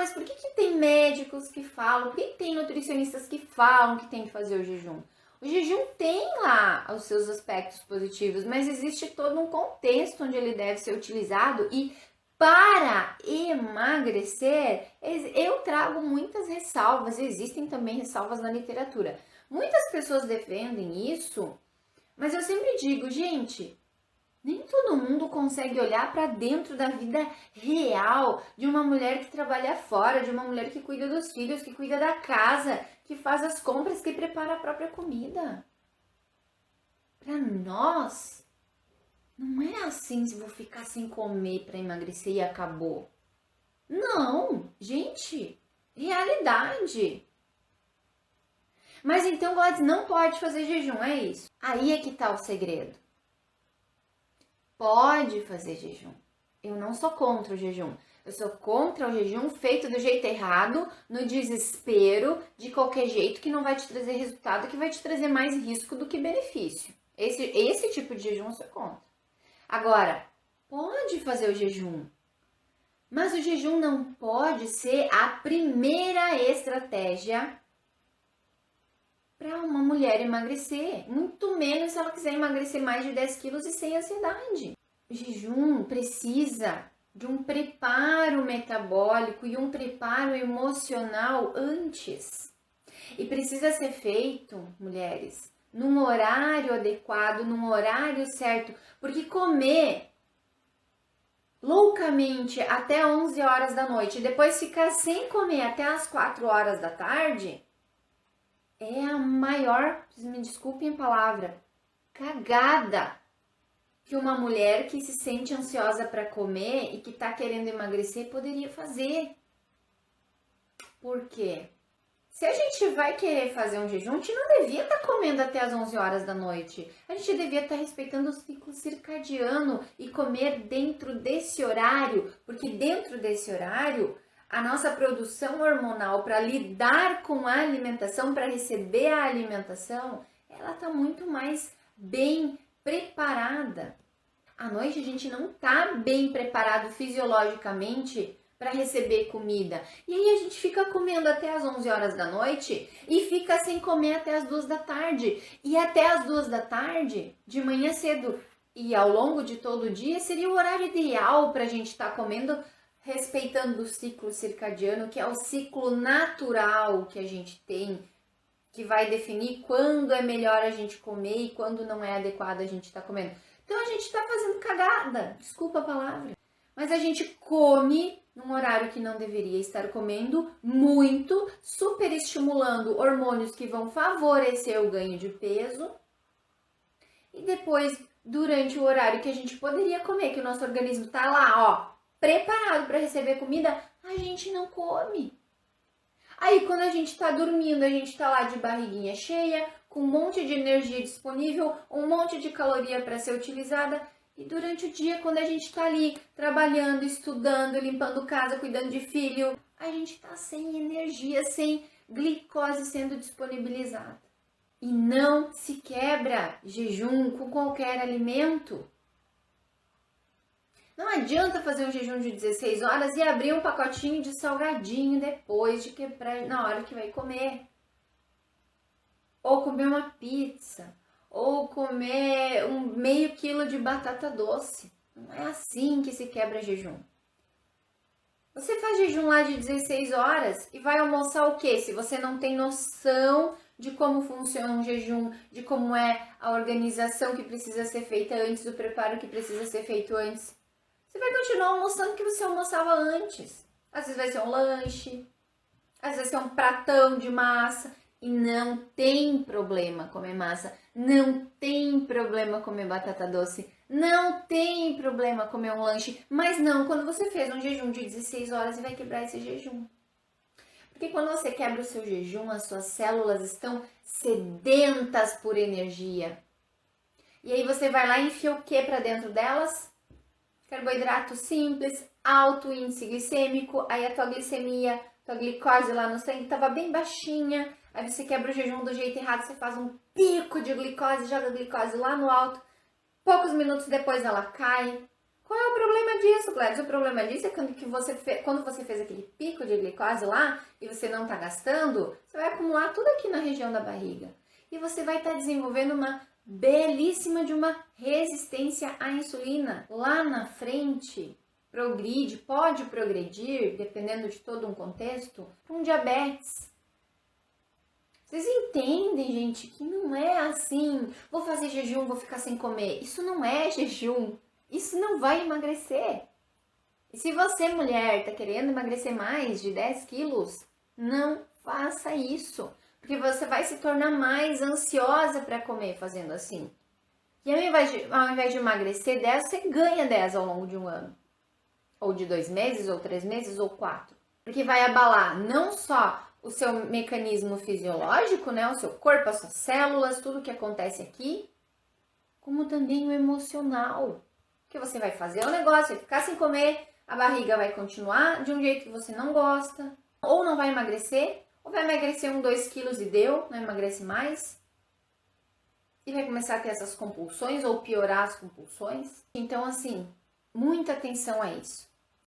mas por que tem médicos que falam, por que tem nutricionistas que falam que tem que fazer o jejum? O jejum tem lá os seus aspectos positivos, mas existe todo um contexto onde ele deve ser utilizado e para emagrecer, eu trago muitas ressalvas, existem também ressalvas na literatura. Muitas pessoas defendem isso, mas eu sempre digo, gente, nem todo mundo consegue olhar para dentro da vida real de uma mulher que trabalha fora, de uma mulher que cuida dos filhos, que cuida da casa, que faz as compras, que prepara a própria comida. Para nós, não é assim, se vou ficar sem comer para emagrecer e acabou. Não, gente, realidade. Mas então, Gladys, não pode fazer jejum, é isso. Aí é que tá o segredo. Pode fazer jejum. Eu não sou contra o jejum. Eu sou contra o jejum feito do jeito errado, no desespero, de qualquer jeito, que não vai te trazer resultado, que vai te trazer mais risco do que benefício. Esse tipo de jejum eu sou contra. Agora, pode fazer o jejum, mas o jejum não pode ser a primeira estratégia para uma mulher emagrecer, muito menos se ela quiser emagrecer mais de 10 quilos e sem ansiedade. O jejum precisa de um preparo metabólico e um preparo emocional antes. E precisa ser feito, mulheres, num horário adequado, num horário certo, porque comer loucamente até 11 horas da noite e depois ficar sem comer até as 4 horas da tarde é a maior, me desculpem a palavra, cagada que uma mulher que se sente ansiosa para comer e que está querendo emagrecer poderia fazer. Por quê? Se a gente vai querer fazer um jejum, a gente não devia estar comendo até as 11 horas da noite. A gente devia estar respeitando o ciclo circadiano e comer dentro desse horário, porque dentro desse horário a nossa produção hormonal para lidar com a alimentação, para receber a alimentação, ela está muito mais bem preparada. À noite a gente não está bem preparado fisiologicamente para receber comida. E aí a gente fica comendo até as 11 horas da noite e fica sem comer até as 2 da tarde. E até as 2 da tarde, de manhã cedo e ao longo de todo o dia, seria o horário ideal para a gente estar comendo, respeitando o ciclo circadiano, que é o ciclo natural que a gente tem, que vai definir quando é melhor a gente comer e quando não é adequado a gente estar comendo. Então a gente está fazendo cagada, desculpa a palavra, mas a gente come num horário que não deveria estar comendo muito, super estimulando hormônios que vão favorecer o ganho de peso. E depois, durante o horário que a gente poderia comer, que o nosso organismo está lá, ó, preparado para receber comida, a gente não come. Aí quando a gente está dormindo, a gente está lá de barriguinha cheia, com um monte de energia disponível, um monte de caloria para ser utilizada. E durante o dia, quando a gente está ali trabalhando, estudando, limpando casa, cuidando de filho, a gente está sem energia, sem glicose sendo disponibilizada. E não se quebra jejum com qualquer alimento. Não adianta fazer um jejum de 16 horas e abrir um pacotinho de salgadinho depois de quebrar na hora que vai comer. Ou comer uma pizza. Ou comer meio quilo de batata doce. Não é assim que se quebra jejum. Você faz jejum lá de 16 horas e vai almoçar o quê? Se você não tem noção de como funciona um jejum, de como é a organização que precisa ser feita antes, o preparo que precisa ser feito antes. Você vai continuar almoçando o que você almoçava antes. Às vezes vai ser um lanche, às vezes vai ser um pratão de massa. E não tem problema comer massa, não tem problema comer batata doce, não tem problema comer um lanche. Mas não quando você fez um jejum de 16 horas e vai quebrar esse jejum. Porque quando você quebra o seu jejum, as suas células estão sedentas por energia. E aí você vai lá e enfia o que para dentro delas? Carboidrato simples, alto índice glicêmico, aí a tua glicemia, tua glicose lá no sangue estava bem baixinha, aí você quebra o jejum do jeito errado, você faz um pico de glicose, joga a glicose lá no alto, poucos minutos depois ela cai, Qual é o problema disso, Gladys? O problema disso é quando você fez aquele pico de glicose lá e você não está gastando, você vai acumular tudo aqui na região da barriga. E você vai estar desenvolvendo uma belíssima de uma resistência à insulina. Lá na frente, pode progredir, dependendo de todo um contexto, para um diabetes. Vocês entendem, gente, que não é assim, vou fazer jejum, vou ficar sem comer. Isso não é jejum. Isso não vai emagrecer. E se você, mulher, está querendo emagrecer mais de 10 quilos, não faça isso. Porque você vai se tornar mais ansiosa para comer fazendo assim. E ao invés de emagrecer 10, você ganha 10 ao longo de um ano. Ou de 2 meses, ou 3 meses, ou 4. Porque vai abalar não só o seu mecanismo fisiológico, né? O seu corpo, as suas células, tudo que acontece aqui, como também o emocional. Que você vai fazer o negócio, vai ficar sem comer, a barriga vai continuar de um jeito que você não gosta, ou não vai emagrecer, ou vai emagrecer 2 quilos e deu, não emagrece mais, e vai começar a ter essas compulsões, ou piorar as compulsões. Então, assim, muita atenção a isso.